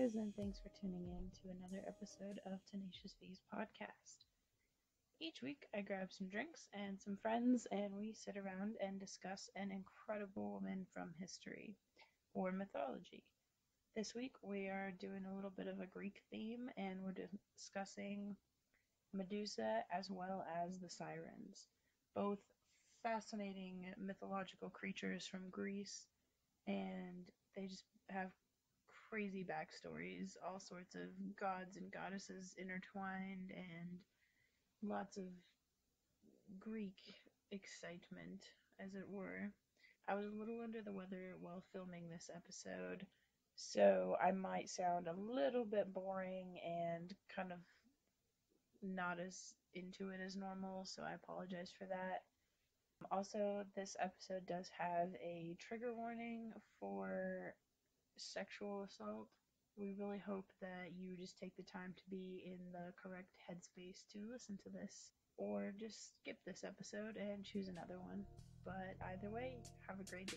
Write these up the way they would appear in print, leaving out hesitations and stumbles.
guys, and thanks for tuning in to another episode of Tenacious V's podcast. Each week, I grab some drinks and some friends, and we sit around and discuss an incredible woman from history or mythology. This week, we are doing a little bit of a Greek theme, and we're discussing Medusa as well as the Sirens, both fascinating mythological creatures from Greece, and they just have crazy backstories, all sorts of gods and goddesses intertwined, and lots of Greek excitement, as it were. I was a little under the weather while filming this episode, so I might sound a little bit boring and kind of not as into it as normal, so I apologize for that. Also, this episode does have a trigger warning for sexual assault. We really hope that you just take the time to be in the correct headspace to listen to this, or just skip this episode and choose another one. But either way, have a great day.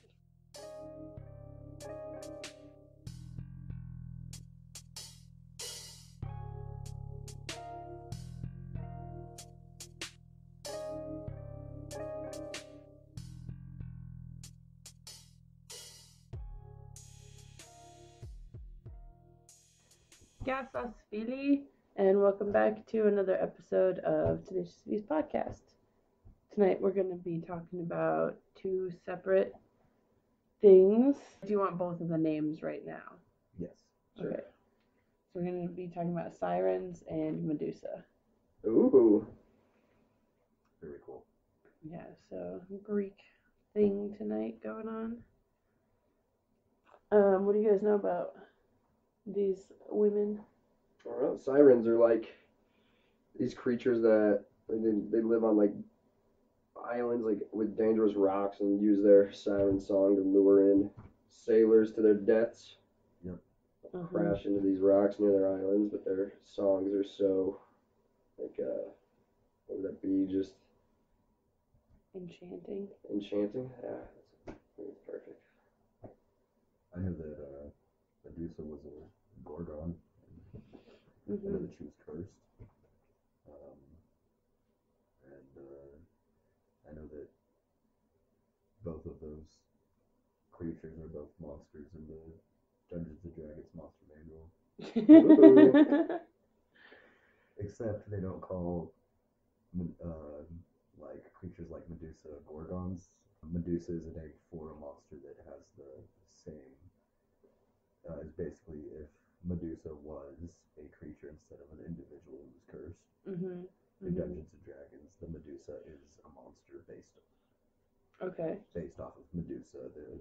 Gasas Fili, and welcome back to another episode of Tenacious V's podcast. Tonight we're going to be talking about two separate things. Do you want both of the names right now? Yes. Sure. Okay. So we're going to be talking about Sirens and Medusa. Ooh. Very cool. Yeah, so Greek thing tonight going on. What do you guys know about these women? Well, sirens are like these creatures that they live on like islands like with dangerous rocks and use their siren song to lure in sailors to their deaths. Yep. Crash into these rocks near their islands, but their songs are so like what would that be? Just Enchanting. Yeah, that's perfect. I know that Medusa was a gorgon. I know that she was cursed. And I know that both of those creatures are both monsters in the Dungeons and Dragons monster manual. Except they don't call like creatures like Medusa gorgons. Medusa is a name for a monster that has the same. Is basically if Medusa was a creature instead of an individual who was cursed. In Dungeons and Dragons, the Medusa is a monster based off of Medusa, the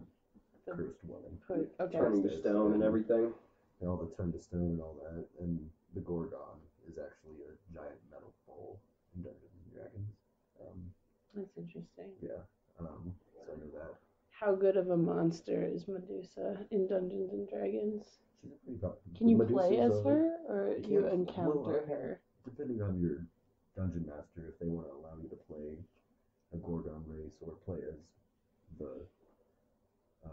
cursed woman. Turning to stone and everything. And all the turn to stone and all that. And the gorgon is actually a giant metal bowl in Dungeons and Dragons. That's interesting. Yeah. So I know that. How good of a monster is Medusa in Dungeons and Dragons? She's a pretty tough. Can you play as her, or you encounter her? Depending on your dungeon master, if they want to allow you to play a gorgon race or play as the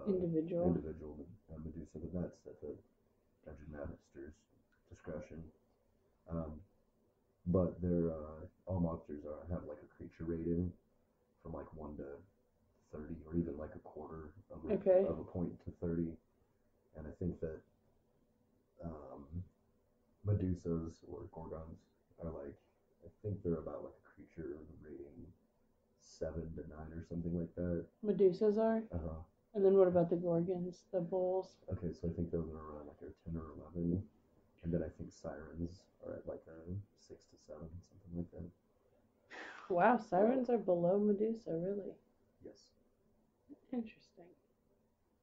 individual Medusa, but that's at the dungeon master's discretion. But they're all monsters have like a creature rating from like 1 to 30, or even like a quarter of a point to 30. And I think that Medusas or gorgons are like, I think they're about like a creature rating 7 to 9 or something like that. Medusas are? And then what about the gorgons, the bulls? Okay, so I think those are around like a 10 or 11. And then I think sirens are at like a 6 to 7, something like that. Wow, sirens are below Medusa, really? Yes. Interesting.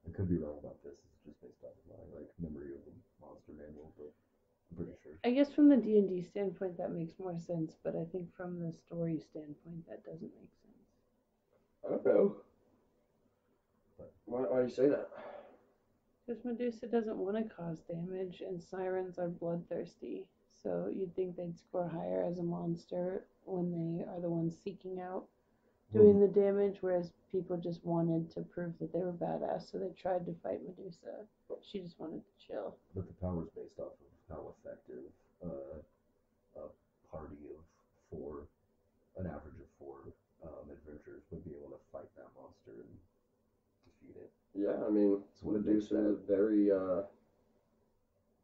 I could be wrong about this. It's just based off of my memory of the monster manual, but I'm pretty sure. I guess from the D&D standpoint that makes more sense, but I think from the story standpoint that doesn't make sense. I don't know. Why do you say that? Because Medusa doesn't want to cause damage, and sirens are bloodthirsty. So you'd think they'd score higher as a monster when they are the ones seeking out doing the damage, whereas people just wanted to prove that they were badass, so they tried to fight Medusa. She just wanted to chill. But the power is based off of how effective a party of four, an average of four adventurers would be able to fight that monster and defeat it. Yeah, I mean, Medusa is very.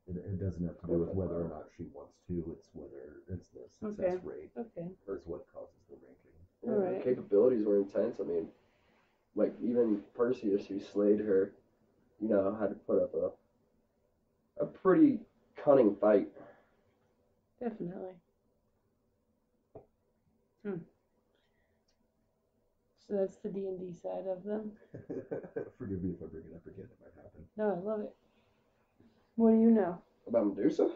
It doesn't have to do with whether or not she wants to. It's whether it's the success rate. Okay. Is what causes the ranking. Yeah, All right. her capabilities were intense. I mean, like even Perseus, who slayed her, had to put up a pretty cunning fight. Definitely. So that's the D&D side of them. Forgive me if I bring it up again. It might happen. No, I love it. What do you know? About Medusa?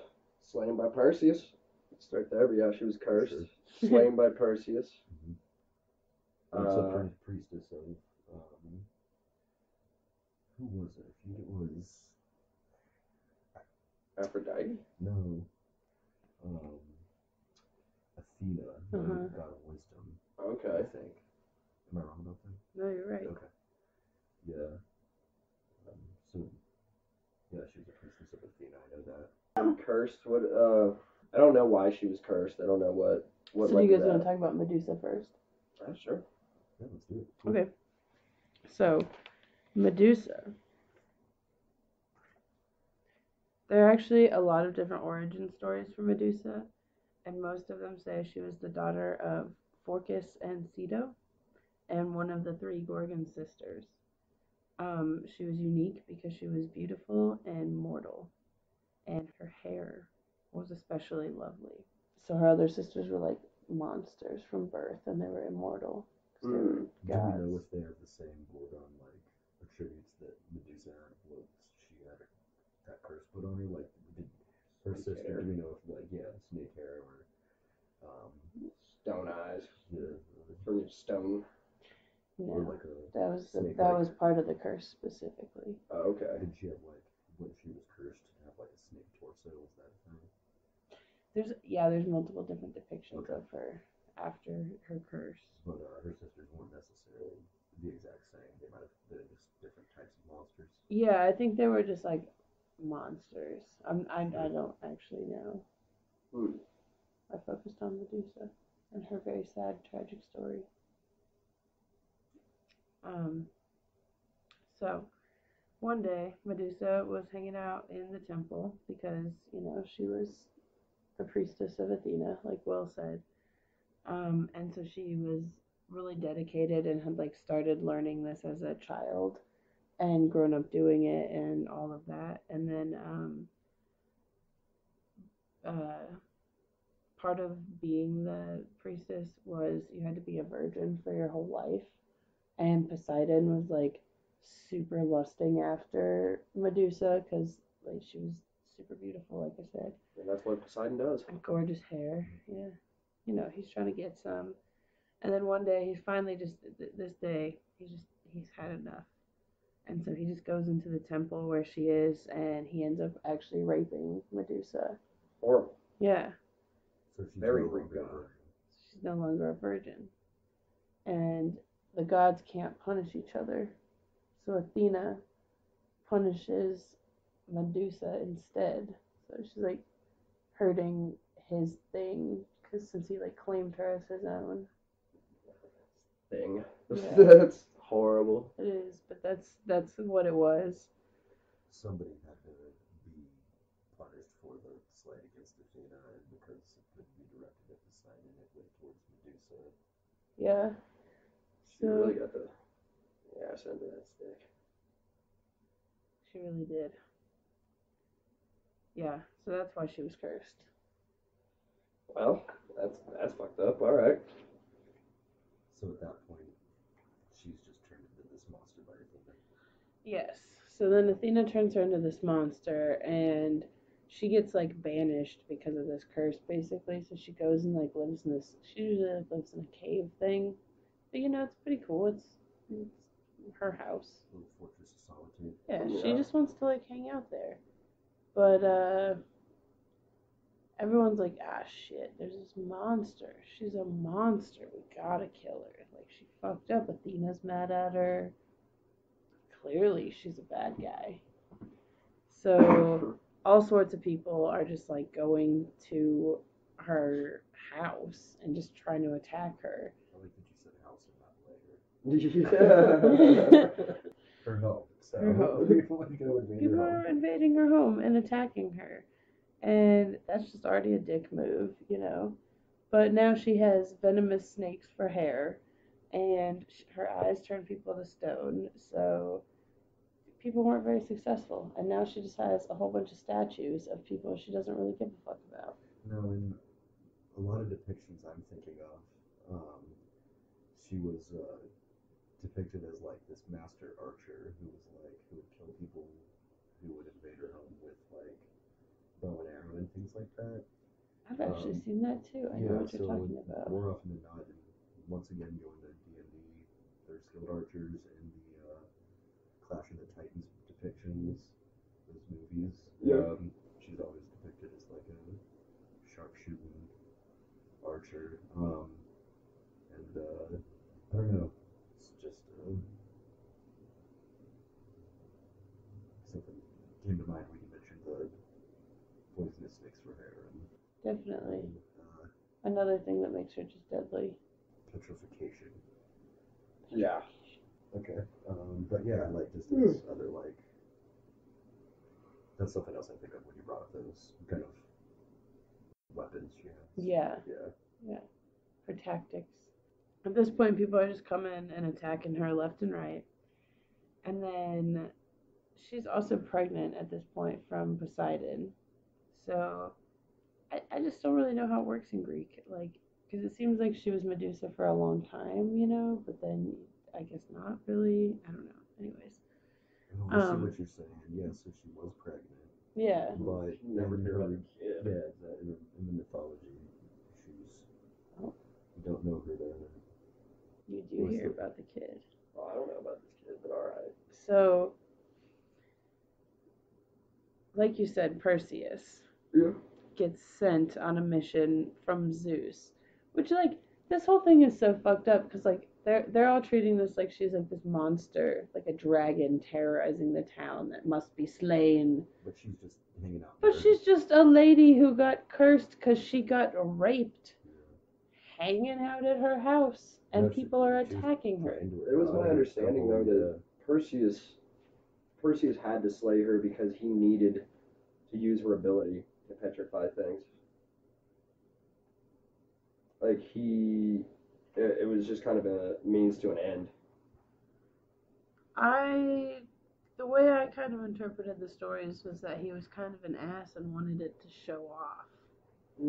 Slain by Perseus. Let's start there. But yeah, she was cursed. Sure. Slain by Perseus. Also priestess of who was it? I think it was Aphrodite? no. Athena, the god of wisdom. Okay. I think. Am I wrong about that? No, you're right. Okay. Yeah. So yeah, she was a priestess of Athena. I know that. Cursed. What? I don't know why she was cursed. I don't know what. So do you guys want to talk about Medusa first? Sure. Yeah, let's do it. Cool. Okay. So, Medusa. There are actually a lot of different origin stories for Medusa, and most of them say she was the daughter of Phorcys and Ceto, and one of the three Gorgon sisters. She was unique because she was beautiful and mortal, and her hair was especially lovely. So her other sisters were like monsters from birth, and they were immortal. They were gods. Do we know if they have the same Gorgon like attributes that Medusa had? What she had that curse put on her? Like, did her sister? Do we know if snake hair or stone eyes? Yeah, from stone. No, or like that was part of the curse specifically. Oh, okay. Did she have when she was cursed to have like a snake torso? Was that a thing? There's multiple different depictions of her after her curse. But her sisters weren't necessarily the exact same. They might have been just different types of monsters. Yeah, I think they were just like monsters. I don't actually know. I focused on Medusa and her very sad, tragic story. So one day Medusa was hanging out in the temple because, she was the priestess of Athena, like Will said. And so she was really dedicated and had like started learning this as a child and grown up doing it and all of that. And then part of being the priestess was you had to be a virgin for your whole life. And Poseidon was like super lusting after Medusa because like she was super beautiful, like I said. And that's what Poseidon does. And gorgeous hair, yeah. He's trying to get some. And then one day, he's finally this day, he's had enough. And so he just goes into the temple where she is, and he ends up actually raping Medusa. Horrible. Yeah. So she's very no creepy. She's no longer a virgin. And the gods can't punish each other. So Athena punishes Medusa instead. So she's like hurting his thing, because since he like claimed her as his own. Thing. Yeah. That's horrible. It is, but that's what it was. Somebody had to be punished for the slight against Athena, and because it couldn't be directed at Poseidon, it went towards Medusa. Yeah. She really got the ass end of that stick. She really did. Yeah, so that's why she was cursed. Well, that's fucked up. All right. So at that point, she's just turned into this monster by Athena. Yes. So then Athena turns her into this monster, and she gets like banished because of this curse, basically. So she goes and like lives in this. She usually lives in a cave thing, but it's pretty cool. It's her house. A little fortress of solitude. Yeah, she just wants to like hang out there. But everyone's like, ah, shit, there's this monster. She's a monster. We gotta kill her. Like, she fucked up. Athena's mad at her. Clearly, she's a bad guy. So, all sorts of people are just, like, going to her house and just trying to attack her. I like that you said house and not later. Yeah. Her home. So Her home. people would go invade People her are home. invading her home and attacking her. And that's just already a dick move, you know? But now she has venomous snakes for hair, and her eyes turn people to stone, so people weren't very successful. And now she just has a whole bunch of statues of people she doesn't really give a fuck about. No, in a lot of depictions I'm thinking of, she was depicted as like this master archer who would kill people who would invade her home with like bow and arrow and things like that. I've actually seen that too. I know what you're talking about. More often than not, and once again going to D&D, they're skilled archers in the Clash of the Titans depictions, those movies. Yeah. She's always depicted as like a sharpshooting archer. And I don't know. It's just something came to mind when you mentioned the poisonous snakes for hair. Definitely. And, Another thing that makes her just deadly. petrification. Yeah. Okay. But yeah, like just those other like that's something else I think of when you brought up those kind of weapons she has. Yeah. Yeah. Her tactics. At this point, people are just coming and attacking her left and right. And then she's also pregnant at this point from Poseidon. So I just don't really know how it works in Greek. Like, because it seems like she was Medusa for a long time, you know, but then I guess not really. I don't know. Anyways. Oh, I see what you're saying. Yeah, so she was pregnant. Yeah. But Never in hear her, about the kid. yeah, in the mythology, she's Oh. you don't know her to. You do hear about the kid. Well, I don't know about this kid, but alright. So, like you said, Perseus Yeah. gets sent on a mission from Zeus, which like this whole thing is so fucked up because like they're all treating this like she's like this monster, like a dragon terrorizing the town that must be slain. But she's just hanging out. But there. she's just a lady who got cursed because she got raped, hanging out at her house, and No, people are she was attacking her. praying to It was God my understanding the whole, though that Perseus had to slay her because he needed to use her ability to petrify things. Like it was just kind of a means to an end. The way I kind of interpreted the stories was that he was kind of an ass and wanted it to show off. I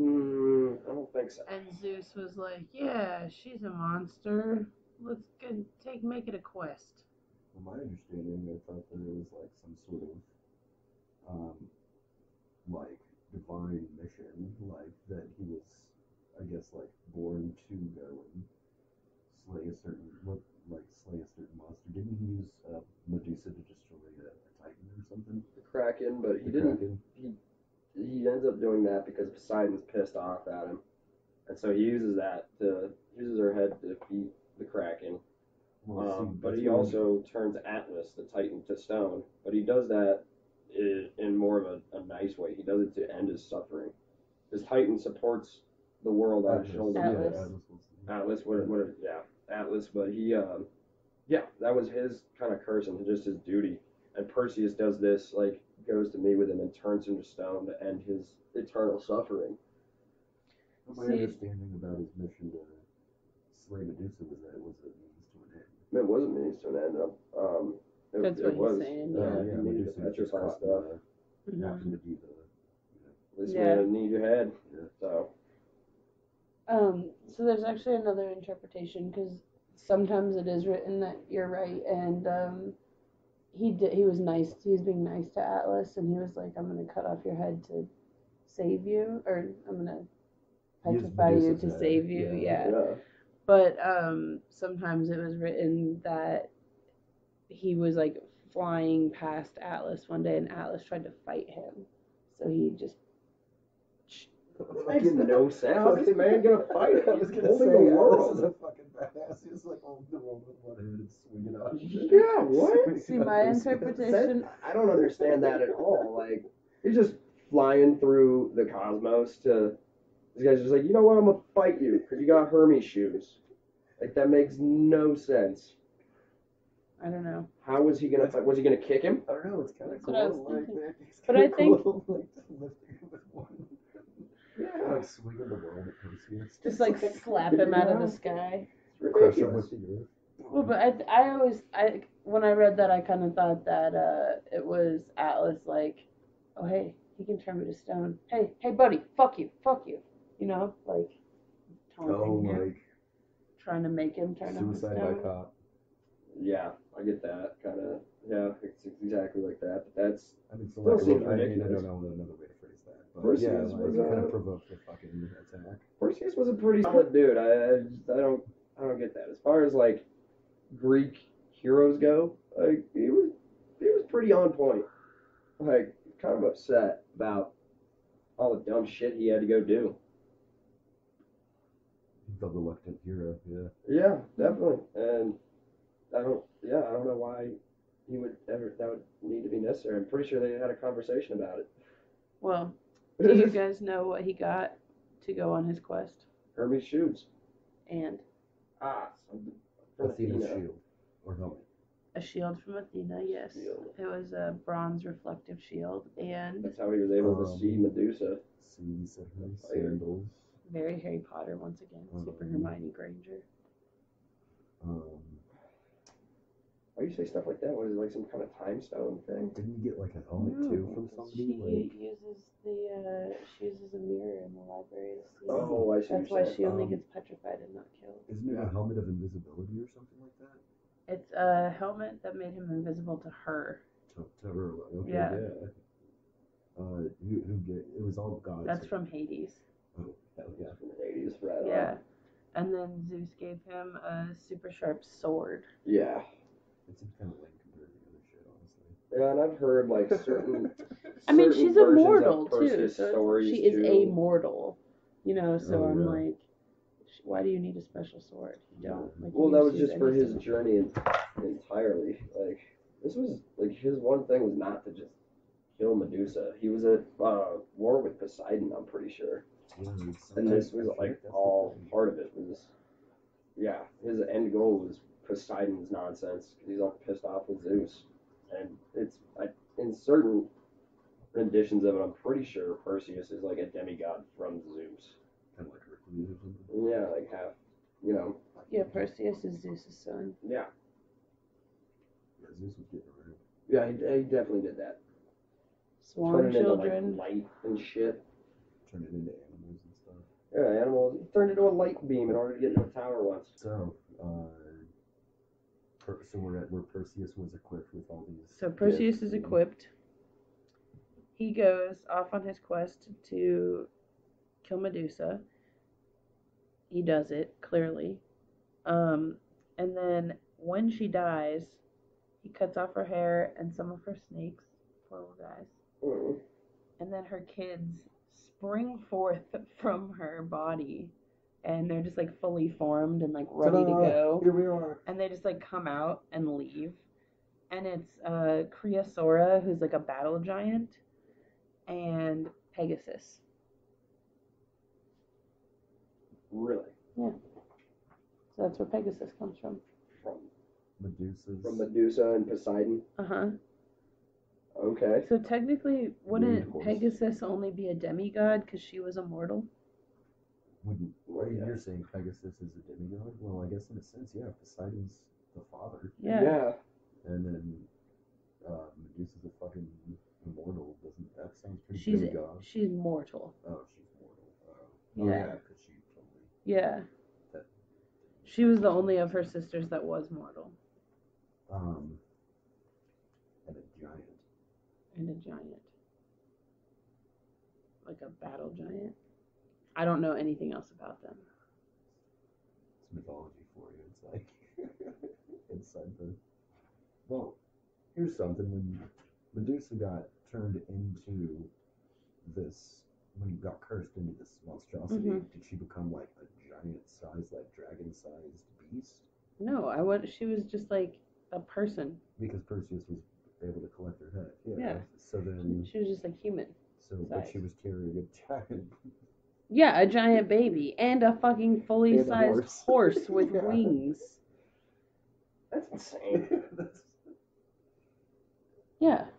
don't think so. And Zeus was like, yeah, she's a monster. Let's make it a quest. From my understanding, I thought that it was like some sort of like divine mission, like that he was, I guess, like born to go and slay a certain monster. Didn't he use Medusa to destroy a titan or something? The Kraken, but he didn't. He ends up doing that because Poseidon's pissed off at him, and so he uses her head to defeat the Kraken. But he also turns Atlas, the Titan, to stone. But he does that in more of a nice way. He does it to end his suffering. His Titan supports the world on his shoulders. Atlas, Atlas. But he, that was his kind of curse and just his duty. And Perseus does this, like, goes to meet with him and turns him to stone to end his eternal suffering. My understanding about his mission to slay Medusa was that it was a means to an end. It wasn't means to an end. That's what he's saying. Yeah. He needed to petrify stuff. Happened to be the. At least you need your head. Yeah. So there's actually another interpretation because sometimes it is written that you're right, and he was nice. He was being nice to Atlas, and he was like, "I'm gonna cut off your head to save you, or I'm gonna petrify you to save you." Yeah. But sometimes it was written that he was like flying past Atlas one day, and Atlas tried to fight him, so he just That makes no sense. How's this man gonna fight? I was He's gonna say, holding the Alice world. is a fucking badass. He's like holding the world with one hand and swinging out. Yeah, what? See, my interpretation. I don't understand that at all. Like, he's just flying through the cosmos to. This guy's just like, you know what? I'm gonna fight you because you got Hermes shoes. Like, that makes no sense. I don't know. How was he gonna fight? Was he gonna kick him? I don't know. It's kind of That's cool. what I was Like, thinking. it's But kinda I think- cool, like lifting him with one. Yeah. Like swinging the world at Perseus. Just like slap him out of the sky. It's Crush him ridiculous. with the earth. Well, but I always, when I read that, I kind of thought that it was Atlas like, oh, hey, he can turn me to stone. Hey, buddy, fuck you. You know, like, taunting him, like trying to make him turn him to suicide stone. by cop. Yeah, I get that kind of. Yeah, it's exactly like that. But that's I mean, so Still like, seems I mean, I ridiculous. don't know another way to phrase that, but Perseus yeah, like, was, kind of provoked the fucking attack. Perseus was a pretty solid dude. I don't get that. As far as like Greek heroes go, like he was pretty on point. Like kind of upset about all the dumb shit he had to go do. The reluctant hero, yeah. Yeah, definitely. And I don't know why he would ever that would need to be necessary. I'm pretty sure they had a conversation about it. Well, do you guys know what he got to go on his quest? Hermes shoes. And Something from Athena's Athena. shield or helmet. a shield from Athena, yes. Shield. It was a bronze reflective shield, and That's how he was able to see Medusa. Seas and her Fire. sandals. very Harry Potter once again. Super Hermione Granger. Why do you say stuff like that? Was it like some kind of time stone thing? Didn't you get like a helmet No, too from somebody? She Like, uses a mirror in the library to see. Oh, I see. That's what why you're she only Um, gets petrified and not killed. isn't it a helmet of invisibility or something like that? It's a helmet that made him invisible to her. To her, like, okay, Yeah. Who get? It was all gods. That's from Hades. Oh, hell yeah. From the 80s, right? Yeah. And then Zeus gave him a super sharp sword. Yeah. It seems kind of lame compared to the other shit, honestly. Yeah, and I've heard like certain. I mean, certain she's versions immortal of too. Perseus So stories, she is too. a mortal. You know, so Oh, I'm yeah. like, why do you need a special sword? You don't. Like, Well, you that can was choose just for his anything. journey entirely. Like this was like his one thing was not to just kill Medusa. He was at war with Poseidon. I'm pretty sure. Yeah, And this was I think like that's all the thing. part of it was, yeah, his end goal was Poseidon's nonsense because he's all pissed off with Zeus, and in certain renditions of it, I'm pretty sure Perseus is like a demigod from Zeus. Kind of like Hercules or something. Yeah, like half, you know. Yeah, Perseus is Zeus's son. Yeah, Yeah, Zeus was getting around. yeah, he definitely did that. Swan Turning children. into like light and shit. Turning it into animals and stuff. Yeah, animals. He turned into a light beam in order to get into the tower once. So, so we're at where Perseus was equipped with all these. So Perseus gifts is and- equipped. He goes off on his quest to kill Medusa. He does it, clearly. And then when she dies, he cuts off her hair and some of her snakes. Poor little guys. Mm. And then her kids spring forth from her body. And they're just like fully formed and like ready to Ta-da! go. Here we are. And they just like come out and leave. And it's Creosaura, who's like a battle giant, and Pegasus. Really? So that's where Pegasus comes from. From Medusa's. Medusa and Poseidon. Uh-huh. Okay. So technically, wouldn't horse. Pegasus only be a demigod because she was immortal? Wouldn't. Well, yeah. You're saying Pegasus is a demigod? Well, I guess in a sense, yeah. Poseidon's the father, Yeah. and then Medusa's a fucking immortal. Doesn't that sound pretty She's demigod? she's mortal. Oh, she's mortal. Yeah. Because she totally. Yeah. That- She was the only of her sisters that was mortal. And a giant. And a giant. Like a battle giant. I don't know anything else about them. It's mythology for you. It's like it's something. Well, here's something. When Medusa got turned into this when you got cursed into this monstrosity, Mhm. did she become like a giant-sized, like dragon-sized beast? No, she was just like a person. Because Perseus was able to collect her head. Yeah. Yeah. So then, She was just like human. but size. she was carrying a giant. Yeah, a giant baby and a fucking fully And a sized horse with Yeah. wings. That's insane. Yeah,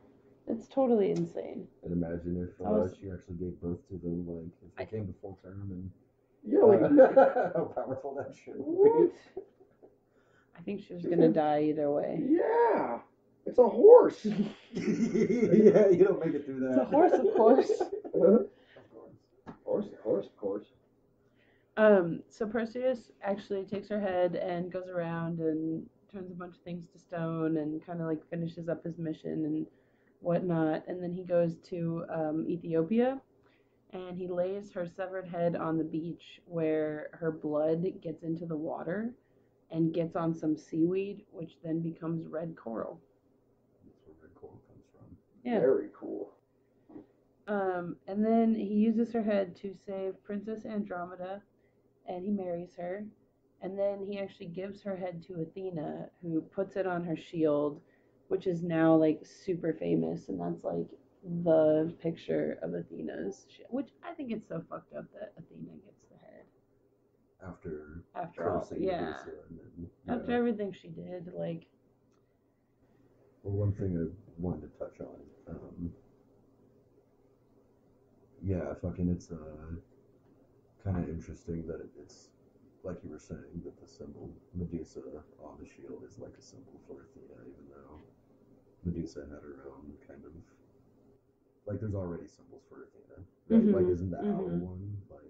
it's totally insane. And imagine if she actually gave birth to them, like if they came to full term and Yeah, like how powerful that shit would what? be. I think she was gonna die either way. Yeah, it's a horse. Yeah, you don't make it through that. It's a horse, of course. Of course. So Perseus actually takes her head and goes around and turns a bunch of things to stone and kind of like finishes up his mission and whatnot. And then he goes to Ethiopia and he lays her severed head on the beach where her blood gets into the water and gets on some seaweed, which then becomes red coral. That's where red coral comes from. Yeah. Very cool. And then he uses her head to save Princess Andromeda, and he marries her. And then he actually gives her head to Athena, who puts it on her shield, which is now like super famous, and that's like the picture of Athena's shield, which I think it's so fucked up that Athena gets the head. After all, yeah. After everything she did, like. Well, one thing I wanted to touch on, it's kind of interesting that it's like you were saying that the symbol Medusa on the shield is like a symbol for Athena, even though Medusa had her own kind of like there's already symbols for Athena, right? Mm-hmm. Like isn't the owl one like?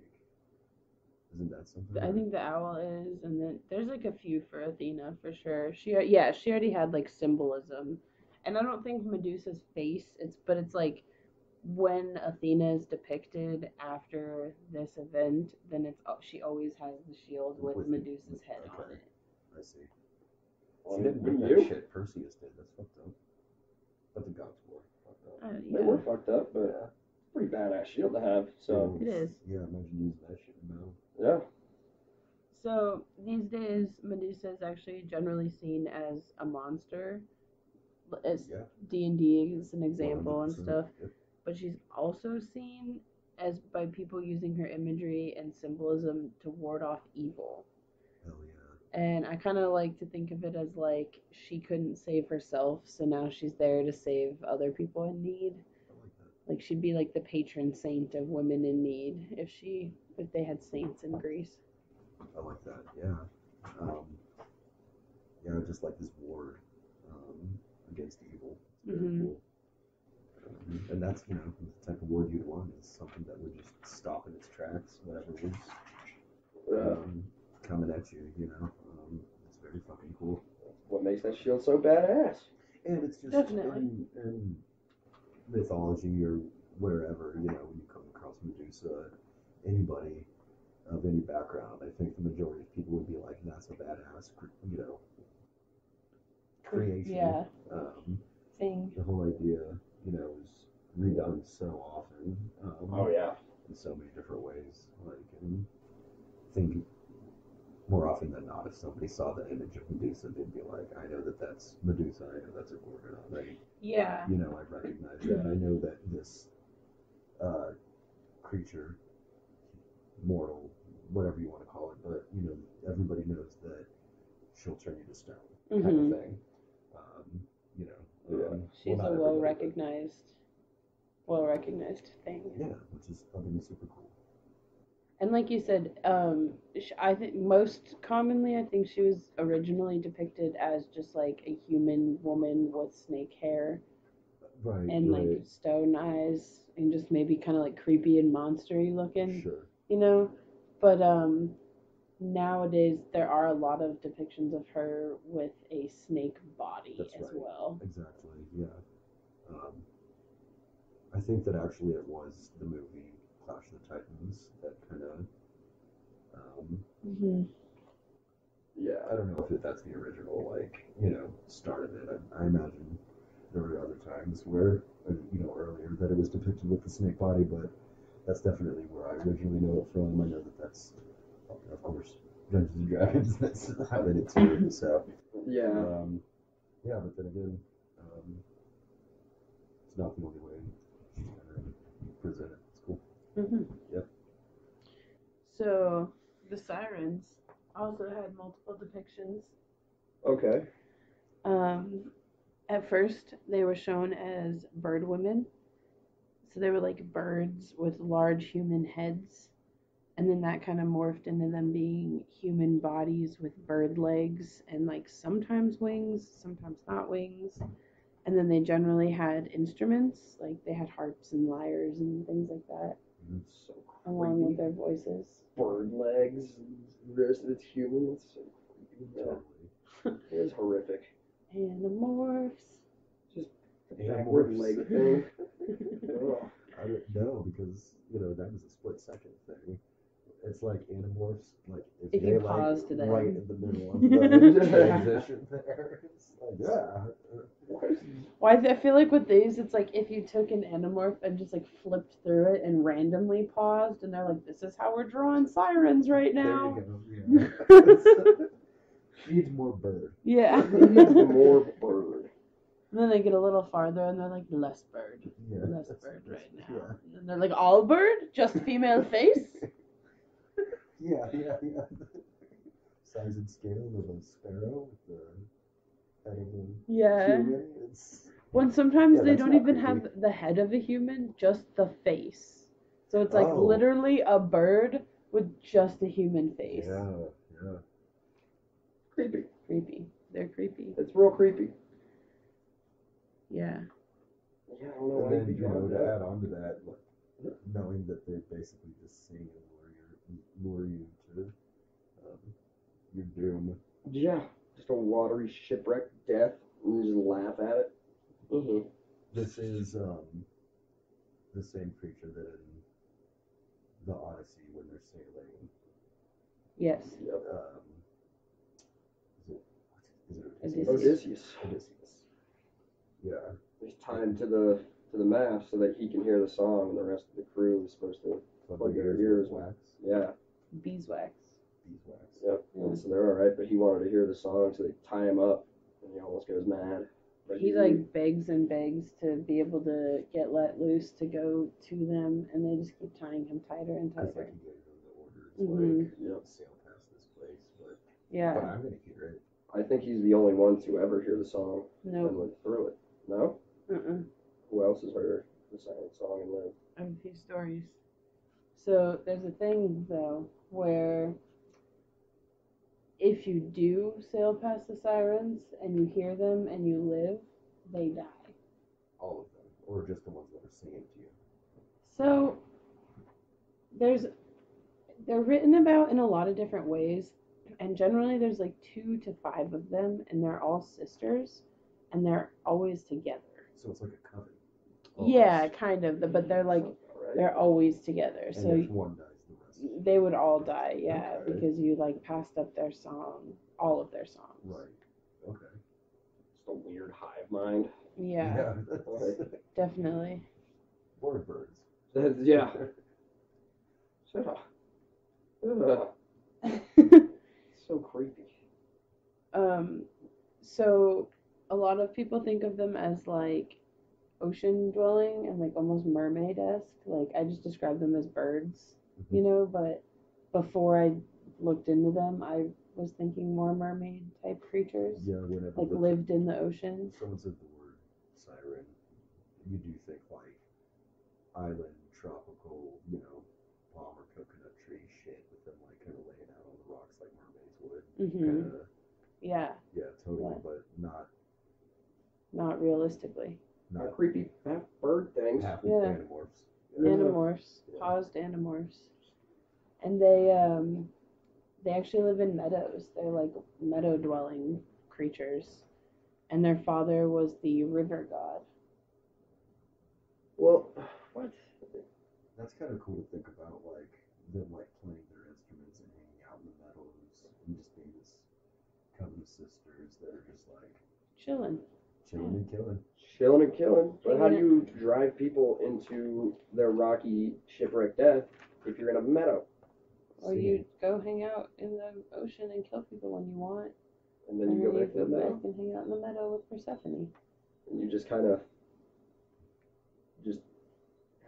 Isn't that something? I think the owl is, and then there's like a few for Athena for sure. She already had like symbolism, and I don't think Medusa's face. It's like when Athena is depicted after this event, then she always has the shield with Medusa's head on it. I see. Well, She didn't do that shit. Perseus did. That's fucked up. But the gods were fucked up. They were fucked up, but it's a pretty badass shield to have. So it is. Yeah, imagine using that shit now. Yeah. So these days, Medusa is actually generally seen as a monster, as D&D is an example and stuff. Yep. But she's also seen as by people using her imagery and symbolism to ward off evil. Hell yeah. And I kind of like to think of it as like she couldn't save herself, so now she's there to save other people in need. I like that. Like she'd be like the patron saint of women in need if they had saints in Greece. I like that. Yeah. Just like this ward against evil. It's very cool. And that's, the type of word you'd want is something that would just stop in its tracks, whatever was coming at you, It's very fucking cool. What makes that shield so badass? And it's just in mythology or wherever, when you come across Medusa, anybody of any background, I think the majority of people would be like, that's a badass, creation. Yeah. Thing. The whole idea, is redone so often. In so many different ways. Like, and I think more often than not, if somebody saw the image of Medusa, they'd be like, I know that that's Medusa, I know that's a Gorgon, right? Yeah. I recognize that. I know that this creature, mortal, whatever you want to call it, but, everybody knows that she'll turn you to stone, kind of thing. She's a well-recognized thing. Yeah, which is fucking super cool. And like you said, I think most commonly, I think she was originally depicted as just like a human woman with snake hair, right, and like stone eyes, and just maybe kind of like creepy and monstery looking. Sure. But nowadays there are a lot of depictions of her with a snake body well. Exactly. Yeah. I think that actually it was the movie Clash of the Titans that kind of. Yeah, I don't know if that's the original, started it. I imagine there were other times where, earlier that it was depicted with the snake body, but that's definitely where I originally know it from. I know that that's, of course, Dungeons and Dragons. That's how they did too. So Yeah. yeah, but then again, it's not the only way to present it. It's cool. Mm-hmm. Yep. So the Sirens also had multiple depictions. Okay. At first, they were shown as bird women. So they were like birds with large human heads. And then that kind of morphed into them being human bodies with bird legs and like sometimes wings, sometimes not wings. And then they generally had instruments, like they had harps and lyres and things like that, So along with creepy. their voices. Bird legs, and the rest of it's human. It's so creepy. Yeah. It is horrific. Animorphs. Just the backward Animorphs. leg thing. Oh. I don't know because that was a split second thing. It's like Animorphs, like If they you like pause to them. right in the middle of the transition there. It's like, yeah. Well, I feel like with these, it's like if you took an Animorph and just like flipped through it and randomly paused, and they're like, "This is how we're drawing Sirens right now." There you go. Yeah. Needs more bird. Yeah. Needs more bird. And then they get a little farther and they're like, less bird. Yeah. Less bird right now. Yeah. And then they're like, all bird? Just female face? Yeah. Size and scale of a sparrow with the head of a human. When sometimes they that's don't not even creepy. have the head of a human, just the face. So it's like Oh. literally a bird with just a human face. Yeah. Creepy. Creepy. They're creepy. It's real creepy. Yeah. Yeah, I don't know And why then, you'd be drawn to to that. add on to that, like, knowing that they're basically just saying lure you to your doom. Yeah, just a watery shipwreck death, and you just laugh at it. Mm-hmm. This is the same creature that in the Odyssey when they're sailing. Yes. Yep. Is it Odysseus. Yeah. He's tied to the mast so that he can hear the song, and the rest of the crew is supposed to plug their ears. Wax. Yeah. Beeswax. Yep. Yeah. And so they're all right, but he wanted to hear the song, so they tie him up, and he almost goes mad. But He like begs and begs to be able to get let loose to go to them, and they just keep tying him tighter and Because tighter. like he gave them the orders, Mhm. sail past this place, but Yeah. I'm gonna hear it. I think he's the only one to ever hear the song Nope. and went through it. No? Who else has heard the silent song and lived? I have a few stories. So there's a thing though where if you do sail past the Sirens and you hear them and you live, they die. All of them, or just the ones that are singing to you. So they're written about in a lot of different ways, and generally there's like 2 to 5 of them, and they're all sisters, and they're always together. So it's like a coven. Yeah, kind of, but they're like Right. they're always together. And So if one dies, the rest. they would all die, yeah, Okay. because you like passed up their song, all of their songs. Right. Okay. Just a weird hive mind. Yeah. Definitely. Or birds. Yeah. Shut up. So creepy. So a lot of people think of them as like ocean dwelling and like almost mermaid-esque. Like I just described them as birds, but before I looked into them, I was thinking more mermaid type creatures. Yeah, whenever like lived in the ocean. Someone said the word siren, you do think like island, tropical, palm or coconut tree shit with them like kind of laying out on the rocks like mermaids would. Mm-hmm. Yeah, totally, Yeah. but not realistically. Not creepy half bird things. half Yeah. animorphs. Animorphs, Yeah. paused animorphs, and they actually live in meadows. They're like meadow dwelling creatures, and their father was the river god. Well, what? That's kind of cool to think about, like them like playing their instruments and hanging out in the meadows and just being this coven of sisters that are just like Chilling. Chilling and killing. Chilling and killing. But how do Yeah. you drive people into their rocky shipwreck death if you're in a meadow? Or you go hang out in the ocean and kill people when you want. And then you go back to the meadow. back and hang out in the meadow with Persephone. And you just kind of just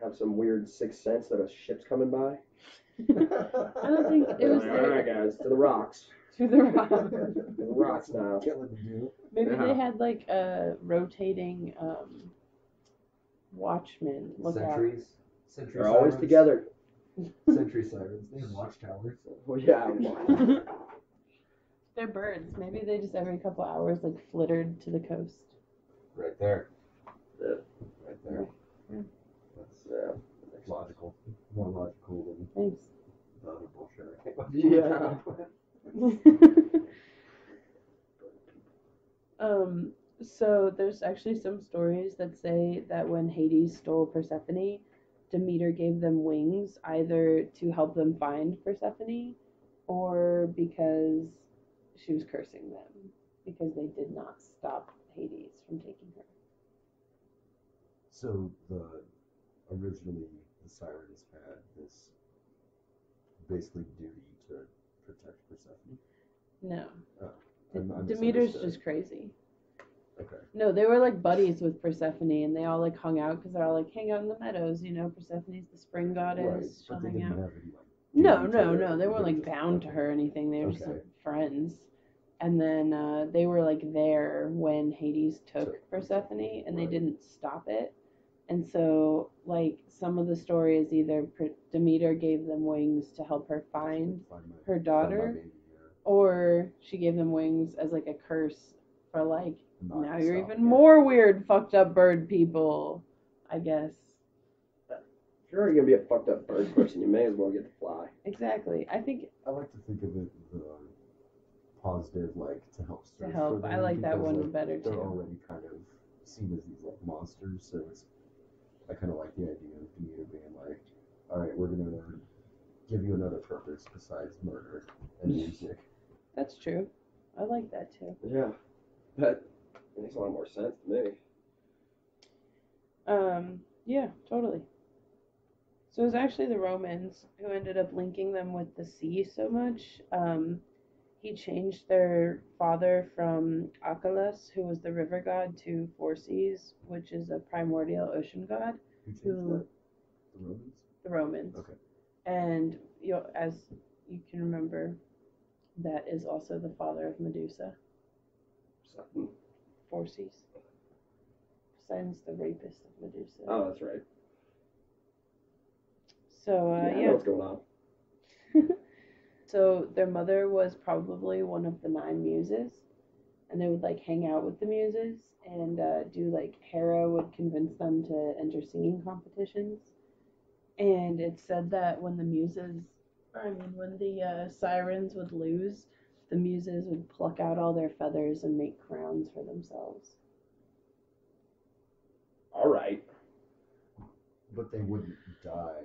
have some weird sixth sense that a ship's coming by. I don't think it was All right, guys, to the rocks. to the rock. To the rocks now. Killing to do. Maybe Yeah. they had like a rotating watchman lookout. Sentries. They're always together. Sentry sirens. They have watchtowers. Well, yeah. They're birds. Maybe they just every couple hours like flittered to the coast. Right there. Yeah. Right there. Yeah. That's Yeah. logical. More logical than Thanks. the other bullshit I came up Yeah. with. So there's actually some stories that say that when Hades stole Persephone, Demeter gave them wings either to help them find Persephone or because she was cursing them because they did not stop Hades from taking her. So originally the Sirens had this basically duty to protect Persephone. No. I'm Demeter's misunderstood. just crazy. Okay. No, they were like buddies with Persephone, and they all like hung out because they're all like hang out in the meadows. You know, Persephone's the spring goddess. Right, She'll but they hang didn't out. have any like. No, duty to no, it. no. They weren't like just- bound to her or anything. They were just Okay. like friends. And then they were like there when Hades took Persephone, and they didn't stop it. And so, like, some of the story is either Demeter gave them wings to help her find her daughter, Find my baby, or she gave them wings as like a curse for like, not now you're stop even it. more weird, fucked up bird people, I guess. If you're already gonna be a fucked up bird person, you may as well get to fly. Exactly. I think I like to think of it the positive, like to help to search help. for I them like that because, one like, better they're too. already kind of seen as these like monsters, so it's I kind of like the idea of Demeter being like, all right, we're gonna give you another purpose besides murder and music. That's true. I like that too. Yeah. That makes a lot more sense to me. Yeah, totally. So it was actually the Romans who ended up linking them with the sea so much. He changed their father from Achelous, who was the river god, to Phorcys, which is a primordial ocean god. Who changed Who- that? The Romans? The Romans. Okay. And as you can remember, that is also the father of Medusa, Something. Phorcys. Poseidon's the rapist of Medusa. Oh, that's right. So, I know what's going on. So their mother was probably one of the 9 muses, and they would like hang out with the muses and do like Hera would convince them to enter singing competitions. And it said that when when the sirens would lose, the muses would pluck out all their feathers and make crowns for themselves. All right. But they wouldn't die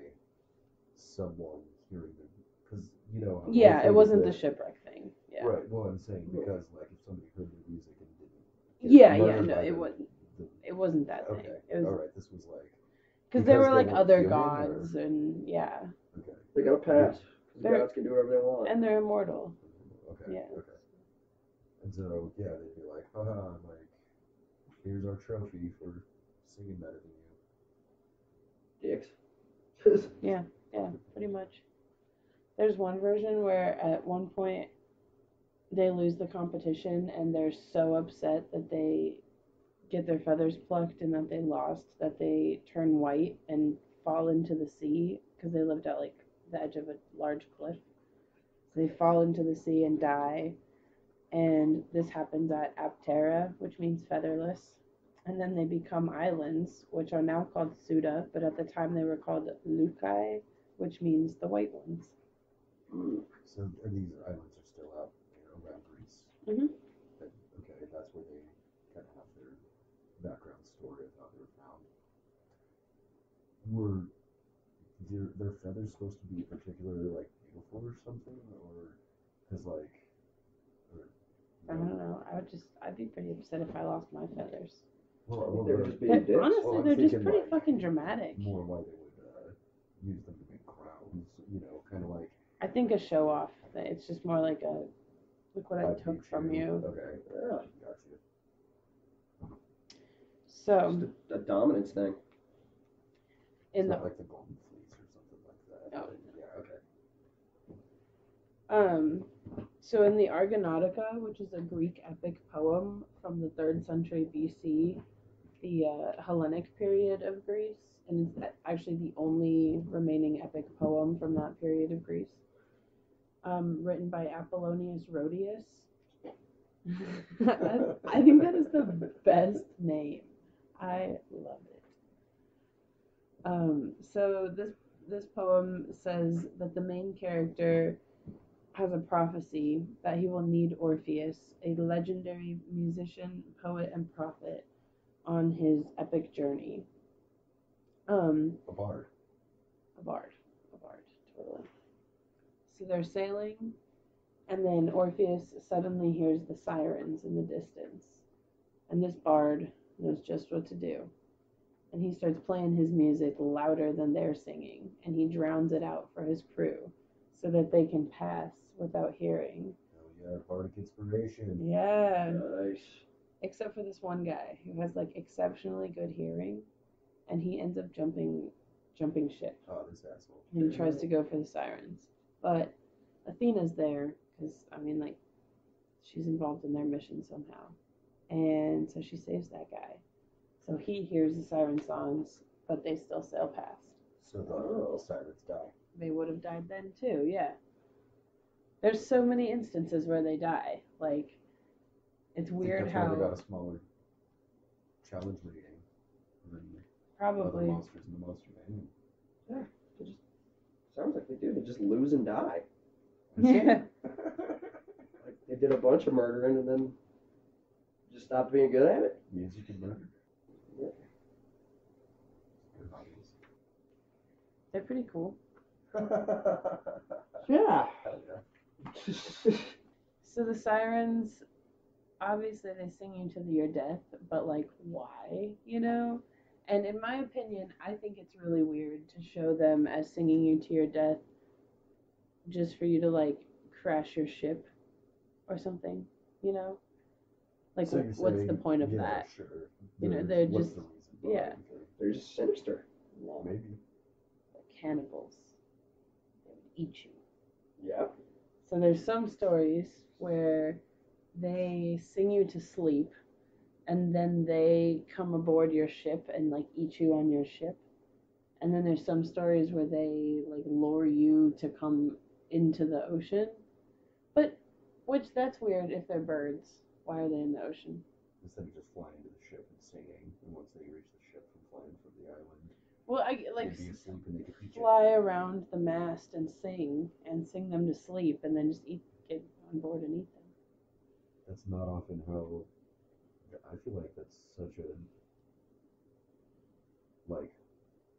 someone hearing them, because you know. how Yeah, one it thing wasn't is the shipwreck thing. Yeah. Right. Well, I'm saying because like if somebody heard the music and didn't. get Yeah, murdered no, by it the- wasn't. the- It wasn't that thing. Okay. It was All right. This was like. because there were they like weren't other human, gods or- and yeah, Okay. They got a pass. The They're- gods can do whatever they want. and they're immortal. Okay. Yeah. Okay. And so yeah, they'd be like, haha, like, here's our trophy for singing better than you. Dicks. Yeah, pretty much. There's one version where at one point they lose the competition and they're so upset that they get their feathers plucked and that they lost that they turn white and fall into the sea because they lived at like the edge of a large cliff. So they fall into the sea and die. And this happens at Aptera, which means featherless. And then they become islands, which are now called Suda, but at the time they were called Lucae, which means the white ones. So and these islands are still out, around Greece. Mhm. Okay, that's where they kind of have their background story of how they were found. Were their feathers supposed to be particularly like beautiful or something, or because like, or, I don't know. know. I'd be pretty upset if I lost my feathers. Well, They're just being dicks. Honestly, Well, I'm they're just thinking, pretty like, fucking dramatic. more why they would use them to make crowns, you know, kind of like. I think a show off. It's just more like a look what I took beat from you. Okay, Yeah. got you. So Just a dominance thing. It's in not the like the golden fleece or something like that. Oh, but, yeah, okay. So in the Argonautica, which is a Greek epic poem from the 3rd century BC, the Hellenic period of Greece, and it's actually the only remaining epic poem from that period of Greece, written by Apollonius Rhodius. I think that is the best name. I love it. So this poem says that the main character has a prophecy that he will need Orpheus, a legendary musician, poet, and prophet, on his epic journey. A bard. A bard, totally. So they're sailing, and then Orpheus suddenly hears the sirens in the distance, and this bard knows just what to do. And he starts playing his music louder than they're singing, and he drowns it out for his crew so that they can pass without hearing. Oh yeah, bardic inspiration. Yeah. Nice. Except for this one guy who has like exceptionally good hearing, and he ends up jumping ship. Oh, this asshole. And he tries to go for the sirens. But Athena's there, because, I mean, like, she's involved in their mission somehow. And so she saves that guy. So he hears the siren songs, but they still sail past. So the sirens die. They would have died then, too, yeah. There's so many instances where they die. Like, it's weird that's why how... they got a smaller challenge rating than Probably. other monsters in the monster manual. Yeah, they just sounds like they do. They just lose and die. Yeah. Like they did a bunch of murdering and then just stopped being good at it. Means you can murder. Yeah. Good hobbies. They're pretty cool. Yeah. Hell yeah. So the sirens, obviously they sing you to your death, but like why, you know? And in my opinion, I think it's really weird to show them as singing you to your death just for you to like crash your ship or something, you know? Like So you're what's saying, the point of yeah, that? Sure. You know, There's- they're what's just- the reason yeah. They're just sinister. No, Maybe. they're cannibals. They would eat you. Yeah. So there's some stories where they sing you to sleep and then they come aboard your ship and like eat you on your ship. And then there's some stories where they like lure you to come into the ocean. But which that's weird if they're birds. Why are they in the ocean? Instead of just flying to the ship and singing, and once they reach the ship from flying from the island, Well, I like they'd be asleep and they could eat you. fly around the mast and sing them to sleep and then just get on board and eat them. That's not often how. I feel like that's such a. Like,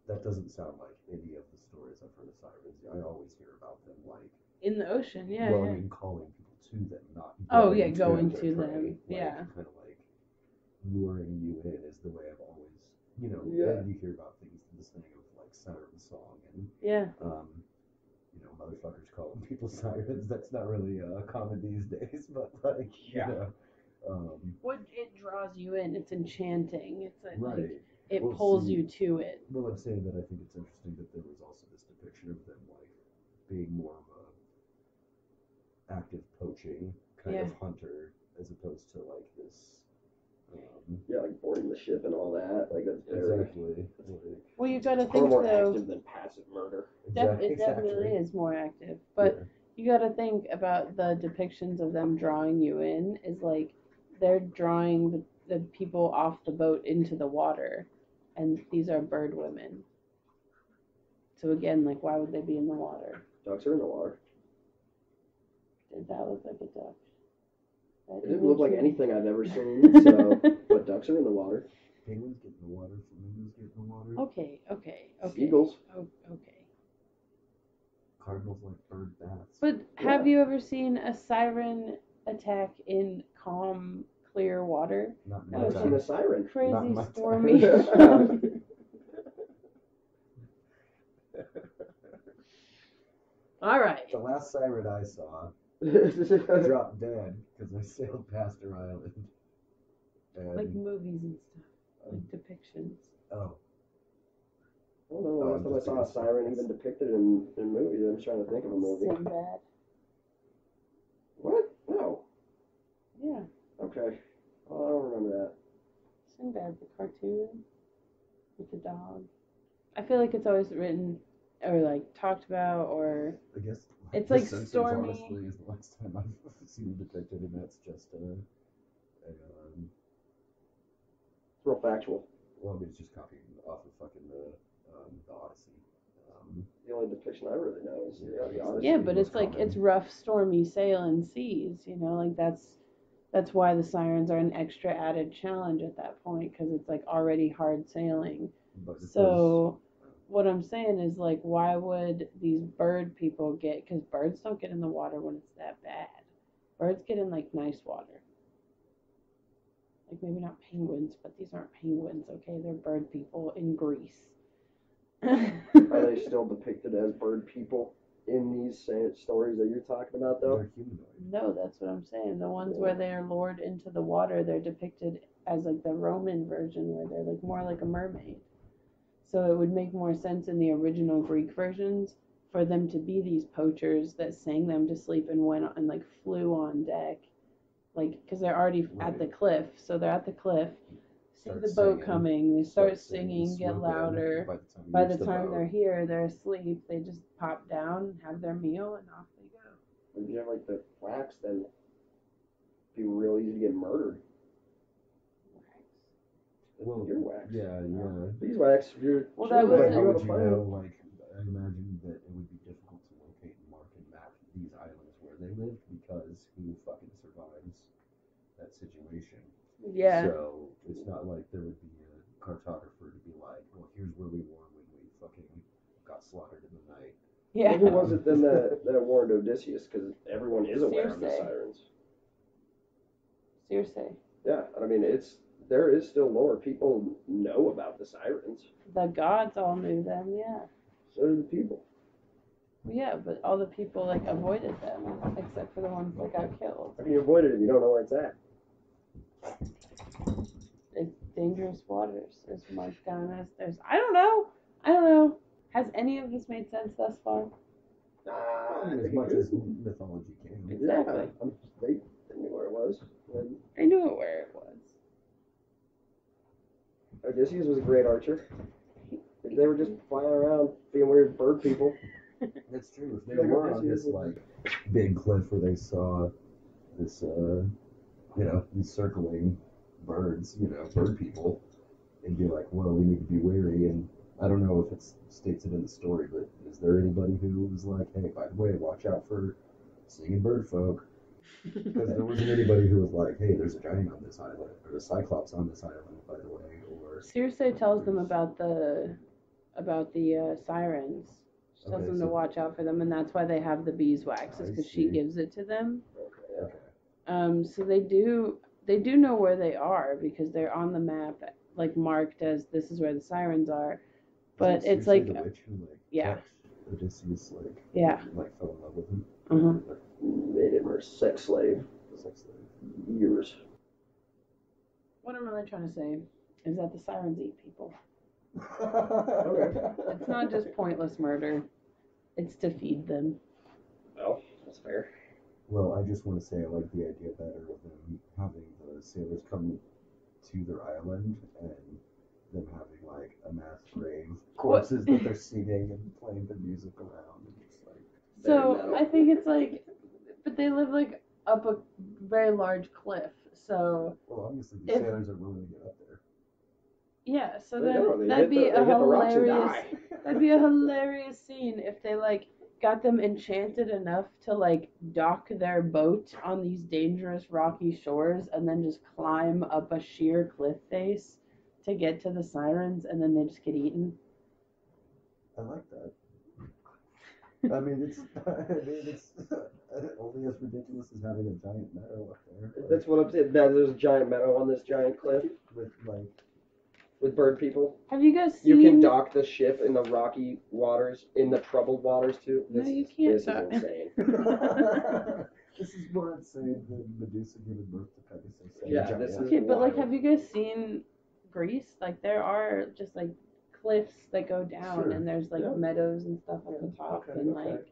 that doesn't sound like any of the stories I've heard of sirens. I always hear about them like. In the ocean, yeah. Well, yeah. I mean, calling people to them, not. Oh, yeah, going their to prey. them, Like, yeah. Kind of like luring you in is the way I've always, you know. Yeah. And you hear about things, this thing of like siren song and. Yeah. You know, motherfuckers calling people sirens. That's not really common these days, but like, Yeah. you know. What it draws you in, it's enchanting. It's like, Right. it Well, pulls see, you to it. Well, I'm saying that I think it's interesting that there was also this depiction of them like being more of a active poaching kind Yeah. of hunter as opposed to like this. Yeah, like boarding the ship and all that. Like that's very. Exactly. Like, Well, you gotta It's far think more though. active than passive murder. It definitely is more active, but you gotta think about the depictions of them drawing you in. Is like they're drawing the people off the boat into the water, and these are bird women. So again, like, why would they be in the water? Ducks are in the water. Did that look like a duck? It didn't look like anything I've ever seen. So, but ducks are in the water. Penguins get in the water. Flamingos get in the water. Okay. Seagulls. Okay. Cardinals like bird baths. But have Yeah. you ever seen a siren attack in calm, clear water. Not in That my was I've seen a time. siren. Not Crazy in my time. stormy. All right. The last siren I saw Like dropped dead because I sailed past her island. And, Like movies and stuff, like depictions. oh, I don't know the last I'm time I just saw a doing siren stories. even depicted in movies. I'm trying to think of a movie. Sinbad. What? No. Yeah, Okay. Oh, I don't remember that. Sinbad, the cartoon with the dog. I feel like it's always written or like talked about, or I guess it's The like Simpsons, stormy. honestly, is the last time I've seen it depicted, and that's just It's real factual. well, I mean, it's just copying off of fucking the Odyssey. The only depiction I really know is the Odyssey. Yeah, but most it's like common. it's rough, stormy sailing seas. You know, like that's why the sirens are an extra added challenge at that point, because it's like already hard sailing. But it So what I'm saying is, like, why would these bird people get, because birds don't get in the water when it's that bad. Birds get in like nice water. Like maybe not penguins, but these aren't penguins, okay? They're bird people in Greece. Are they still depicted as bird people in these stories that you're talking about, though? they're humanoid. No, that's what I'm saying. The ones where they are lured into the water, they're depicted as like the Roman version, where they're like more like a mermaid. So it would make more sense in the original Greek versions for them to be these poachers that sang them to sleep and went and like flew on deck, like because they're already at the cliff. So they're at the cliff, see Start the boat singing, coming, they start singing, singing, get swoop in. louder. By By the the time, time they're here, they're asleep. They just pop down, have their meal, and off they go. If you have like the wax, then it'd be real easy to get murdered. well, Earwax. yeah. Beeswax. You're Well, sure, that was like, But how you have would a you plan. know? Like, I imagine that it would be difficult to locate and mark and map these islands where they lived, because who fucking survives that situation? Yeah. So it's not like there would be a cartographer to be like, well, here's where we were when we fucking got slaughtered in the night. Yeah. Well, who was it then that warned Odysseus? Because everyone is aware of the Circe. sirens. Circe. Yeah, I mean, there is still lore. People know about the sirens. The gods all knew them, yeah. So do the people. Yeah, but all the people like avoided them, except for the ones that got killed. How can you avoid it if you don't know where it's at? It's dangerous waters. There's marked down as there's. I don't know. Has any of this made sense thus far? I As think much it as is. mythology can. Exactly. Yeah, they knew where it was. And They knew it where it was. Odysseus was a great archer. They were just flying around being weird bird people. That's true. If they Like were on Odysseus this was- like big cliff where they saw this, these circling birds, bird people, and be like, well, we need to be wary. And I don't know if it states it in the story, but is there anybody who was like, hey, by the way, watch out for singing bird folk? Because there wasn't anybody who was like, hey, there's a giant on this island, or a cyclops on this island, by the way, or Circe tells them about the sirens. She tells Okay, them to so- watch out for them, and that's why they have the beeswax, is I because she see. gives it to them. Okay. So they do know where they are, because they're on the map, like marked as this is where the sirens are. But Isn't it's Circe like, the witch who, yeah. kept Odysseus, Yeah. fell in love with him. Uh-huh. Made him her sex slave. Sex slave. Years. What I'm really trying to say is that the sirens eat people. Okay. It's not just pointless murder. It's to feed them. Well, that's fair. Well, I just want to say I like the idea better of them having the sailors come to their island and them having like a mass grave corpses that they're singing and playing the music around and just like. So I think it's like, but they live like up a very large cliff. So Well, obviously the If- sailors are willing to get up there. yeah, so They know, then they that'd hit be the- a they hit the rocks and hilarious. die. That'd be a hilarious scene if they like got them enchanted enough to like dock their boat on these dangerous rocky shores and then just climb up a sheer cliff face to get to the sirens, and then they just get eaten. I like that. I mean, it's only as ridiculous as having a giant meadow up there. That's what I'm saying. Now there's a giant meadow on this giant cliff with bird people. Have you guys You seen? can dock the ship in the rocky waters, in the troubled waters too. No, you can't This dock. is insane. This is more insane than Medusa giving birth to Pegasus. Yeah, this is Okay, but like, wild. have you guys seen Greece? Like, there are just like cliffs that go down, Sure. and there's like Yeah. meadows and stuff at the top, and like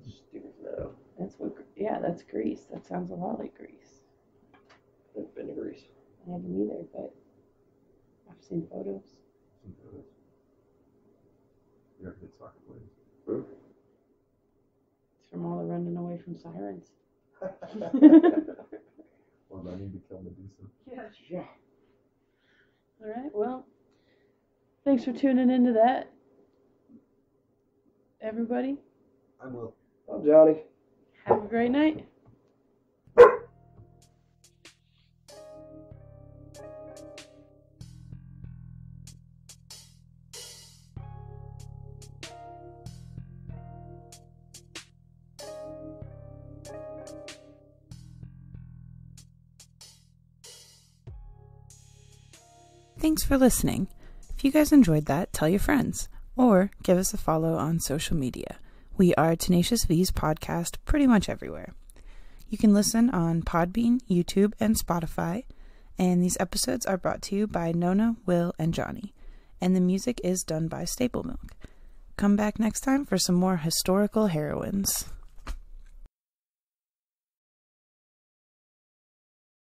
Stupid meadow. that's what. Yeah, that's Greece. That sounds a lot like Greece. I've been to Greece. I haven't either, but I've seen photos. You're a good soccer player. It's from all the running away from sirens. Or running to kill Medusa. Yeah. All right. Well, thanks for tuning into that, everybody. I will. I'm Johnny. Have a great night. Thanks for listening. If you guys enjoyed that, tell your friends, or give us a follow on social media. We are Tenacious V's podcast pretty much everywhere. You can listen on Podbean, YouTube, and Spotify, and these episodes are brought to you by Nona, Will, and Johnny, and the music is done by Staple Milk. Come back next time for some more historical heroines.